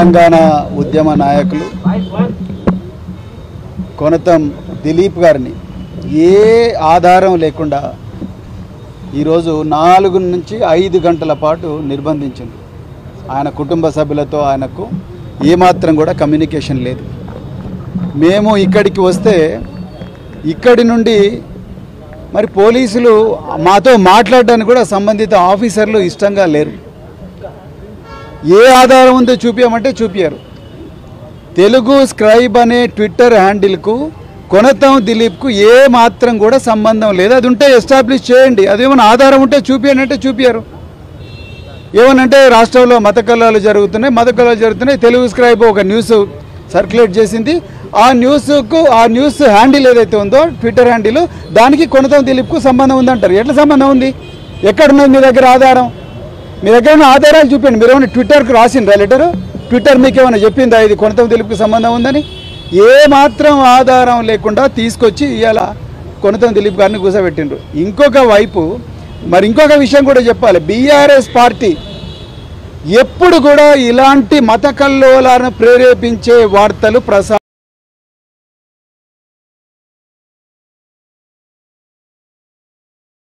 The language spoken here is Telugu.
తెలంగాణ ఉద్యమ నాయకులు కొనతం దిలీప్ గారిని ఏ ఆధారం లేకుండా ఈరోజు 4 నుంచి 5 గంటల పాటు నిర్బంధించింది. ఆయన కుటుంబ సభ్యులతో ఆయనకు ఏమాత్రం కూడా కమ్యూనికేషన్ లేదు. మేము ఇక్కడికి వస్తే ఇక్కడి నుండి మరి పోలీసులు మాతో మాట్లాడడానికి కూడా సంబంధిత ఆఫీసర్లు ఇష్టంగా లేరు. ఏ ఆధారం ఉందో చూపించమంటే చూపించారు. తెలుగు స్క్రైబ్ అనే ట్విట్టర్ హ్యాండిల్కు కొనతం దిలీప్కు ఏ మాత్రం కూడా సంబంధం లేదు. అది ఉంటే ఎస్టాబ్లిష్ చేయండి, అదేమైనా ఆధారం ఉంటే చూపించండి అంటే చూపించారు. ఏమనంటే రాష్ట్రంలో మత కలహాలు జరుగుతున్నాయి, తెలుగు స్క్రైబ్ ఒక న్యూస్ సర్క్యులేట్ చేసింది. ఆ న్యూస్ హ్యాండిల్ ఏదైతే ఉందో ట్విట్టర్ హ్యాండిల్, దానికి కొనతం దిలీప్కు సంబంధం ఉందంటారు. ఎట్లా సంబంధం ఉంది? ఎక్కడున్నది మీ దగ్గర ఆధారం? మీ దగ్గర ఉన్న ఆధారాలు చూపించండి. మీరు ఏమైనా ట్విట్టర్కి రాసిండ్రా లెటరు? ట్విట్టర్ మీకు ఏమైనా చెప్పిందా ఇది కొనతం దిలీప్కు సంబంధం ఉందని? ఏ మాత్రం ఆధారం లేకుండా తీసుకొచ్చి ఇవాళ కొనతం దిలీప్ గారిని కూర్చోబెట్టిండ్రు. ఇంకొక వైపు ఇంకొక విషయం కూడా చెప్పాలి. బీఆర్ఎస్ పార్టీ ఎప్పుడు కూడా ఇలాంటి మత కల్లోలాలను ప్రేరేపించే వార్తలు